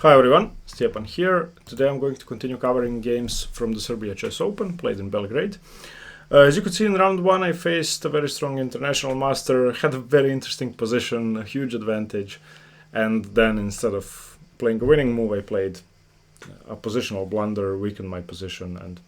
Hi everyone, Stepan here. Today I'm going to continue covering games from the Serbia Chess Open, played in Belgrade. As you could see in round 1, I faced a very strong international master, had a very interesting position, a huge advantage, and then instead of playing a winning move, I played a positional blunder, weakened my position, and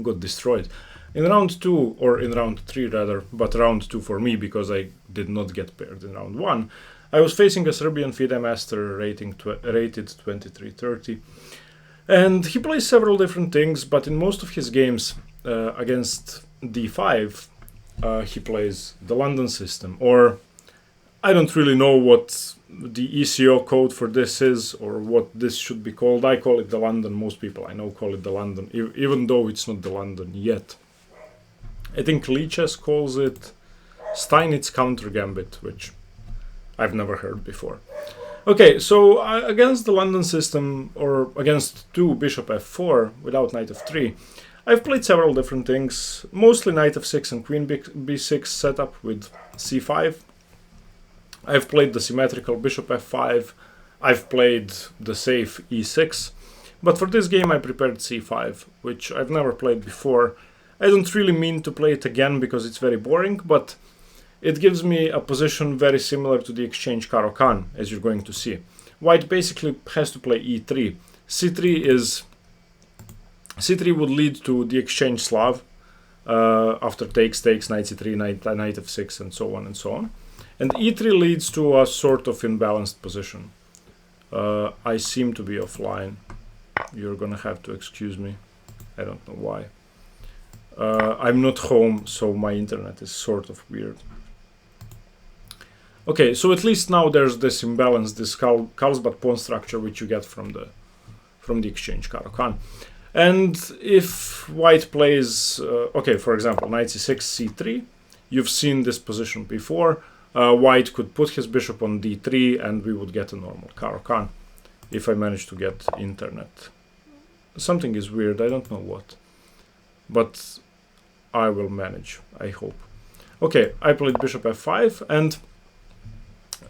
got destroyed. In round 2, or in round 3 rather, but round 2 for me because I did not get paired in round 1, I was facing a Serbian FIDE master rated 2330, and he plays several different things, but in most of his games against d5, he plays the London system, or I don't really know what the ECO code for this is, or what this should be called. I call it the London. Most people I know call it the London, even though it's not the London yet. I think Lichess calls it Steinitz counter gambit, which I've never heard before. Okay, so against the London system, or against 2 bishop f4 without knight f3, I've played several different things, mostly knight f6 and queen b6 setup with c5. I've played the symmetrical bishop f5, I've played the safe e6, but for this game I prepared c5, which I've never played before. I don't really mean to play it again because it's very boring, but it gives me a position very similar to the Exchange Caro-Kann, as you're going to see. White basically has to play e3. c3 would lead to the exchange Slav after takes, knight c3, knight f6, and so on and so on. And e3 leads to a sort of imbalanced position. I seem to be offline. You're gonna have to excuse me. I don't know why. I'm not home, so my internet is sort of weird. Okay, so at least now there's this imbalance, this Karlsbad pawn structure which you get from the Exchange Caro-Kann. And if white plays, okay, for example, knight c6, c3, you've seen this position before. White could put his bishop on d3 and we would get a normal Caro-Kann if I manage to get internet. Something is weird, I don't know what, but I will manage, I hope. Okay, I played bishop f5, and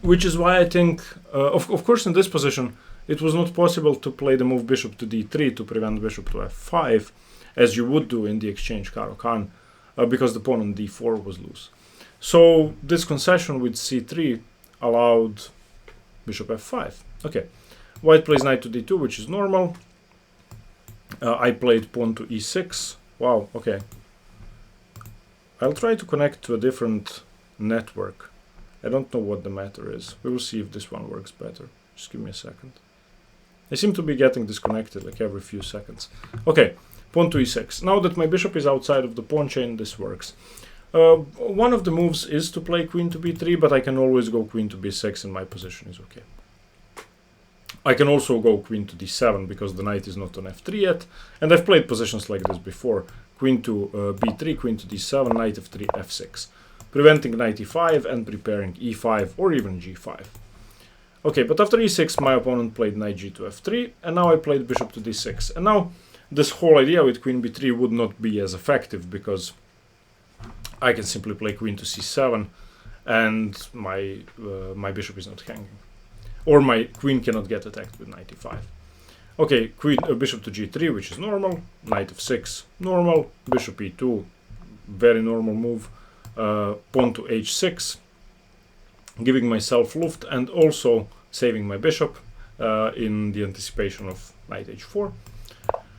which is why I think, of course in this position, it was not possible to play the move bishop to d3 to prevent bishop to f5, as you would do in the Exchange Caro-Kann, because the pawn on d4 was loose. So this concession with c3 allowed bishop f5. Okay, white plays knight to d2, which is normal. I played pawn to e6. Wow, okay. I'll try to connect to a different network. I don't know what the matter is. We will see if this one works better. Just give me a second. I seem to be getting disconnected like every few seconds. Okay, pawn to e6. Now that my bishop is outside of the pawn chain, this works. One of the moves is to play queen to b3, but I can always go queen to b6 and my position is okay. I can also go queen to d7 because the knight is not on f3 yet, and I've played positions like this before. Queen to b3, queen to d7, knight f3, f6. Preventing knight e5 and preparing e5 or even g5. Okay, but after e6 my opponent played knight g to f3, and now I played bishop to d6. And now this whole idea with queen b3 would not be as effective because I can simply play queen to c7 and my bishop is not hanging. Or my queen cannot get attacked with knight e5. Okay, bishop to g3, which is normal, knight f6, normal, bishop e2, very normal move, pawn to h6, giving myself luft and also saving my bishop in the anticipation of knight h4.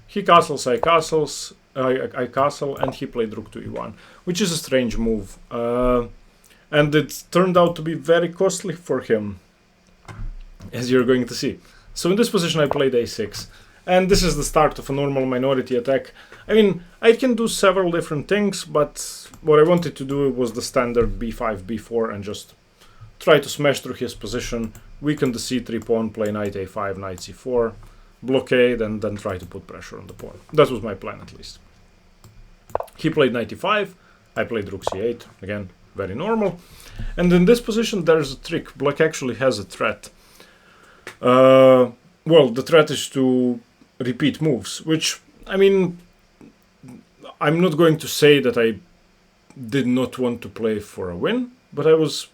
He castles, I castle, and he played rook to e1, which is a strange move, and it turned out to be very costly for him, as you're going to see. So in this position I played a6, and this is the start of a normal minority attack. I mean, I can do several different things, but what I wanted to do was the standard b5, b4, and just try to smash through his position, weaken the c3 pawn, play knight a5, knight c4, blockade, and then try to put pressure on the pawn. That was my plan, at least. He played knight e5, I played rook c8, again, very normal. And in this position there's a trick. Black actually has a threat. Well, the threat is to repeat moves, which, I mean, I'm not going to say that I did not want to play for a win, but I was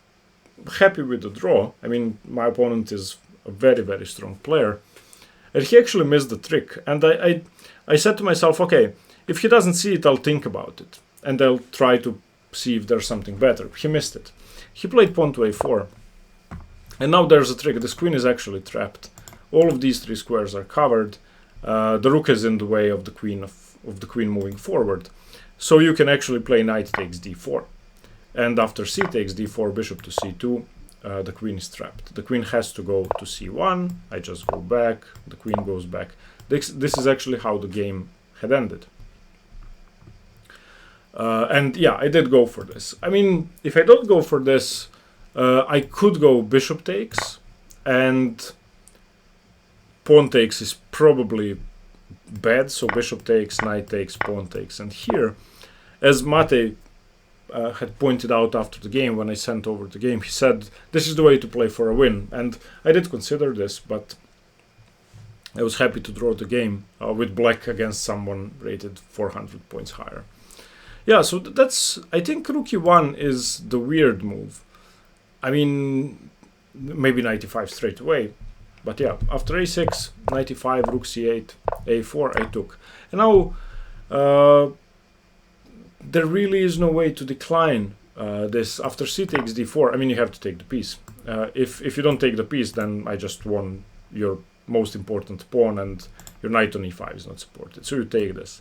happy with the draw. I mean, my opponent is a very, very strong player. And he actually missed the trick. And I said to myself, okay, if he doesn't see it, I'll think about it. And I'll try to see if there's something better. He missed it. He played pawn to a4. And now there's a trick. This queen is actually trapped. All of these 3 squares are covered. The rook is in the way of the queen moving forward. So you can actually play knight takes d4. And after c takes d4, bishop to c2, the queen is trapped. The queen has to go to c1. I just go back. The queen goes back. This is actually how the game had ended. And yeah, I did go for this. I mean, if I don't go for this, I could go bishop takes, and pawn takes is probably bad. So bishop takes, knight takes, pawn takes. And here, as Mate had pointed out after the game, when I sent over the game, he said, this is the way to play for a win. And I did consider this, but I was happy to draw the game with black against someone rated 400 points higher. Yeah, so that's, I think rook e1 is the weird move. I mean, maybe knight e5 straight away. But yeah, after a6, knight e5, rook c8, a4, I took. And now, there really is no way to decline this. After c takes d4, I mean, you have to take the piece. If you don't take the piece, then I just won your most important pawn, and your knight on e5 is not supported. So you take this.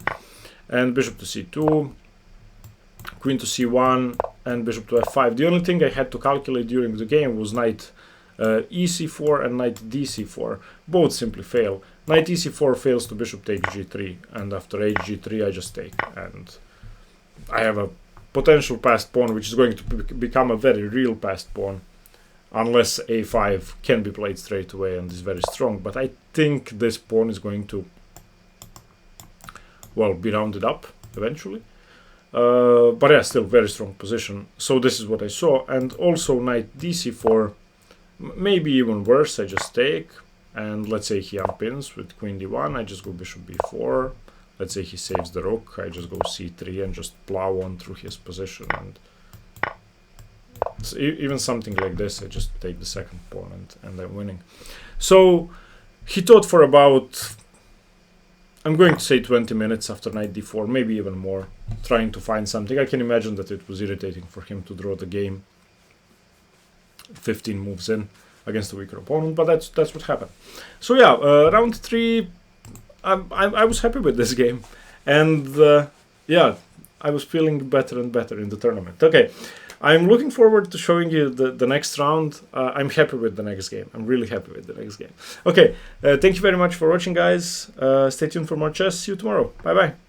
And bishop to c2, queen to c1, and bishop to f5. The only thing I had to calculate during the game was knight ec4 and knight dc4. Both simply fail. Knight ec4 fails to bishop takes g3, and after hg3 I just take. And I have a potential passed pawn, which is going to become a very real passed pawn, unless a5 can be played straight away and is very strong. But I think this pawn is going to, well, be rounded up eventually. But yeah, still very strong position. So this is what I saw. And also knight dc4, maybe even worse, I just take. And let's say he unpins with queen d1, I just go bishop b4. Let's say he saves the rook, I just go c3 and just plow on through his position. And so even something like this, I just take the second pawn and I'm winning. So he thought for about, I'm going to say 20 minutes after knight d4, maybe even more, trying to find something. I can imagine that it was irritating for him to draw the game 15 moves in against a weaker opponent, but that's what happened. So yeah, round 3, I was happy with this game, and yeah, I was feeling better and better in the tournament. Okay, I'm looking forward to showing you the next round. I'm happy with the next game. I'm really happy with the next game. Okay, thank you very much for watching, guys. Stay tuned for more chess. See you tomorrow. Bye bye.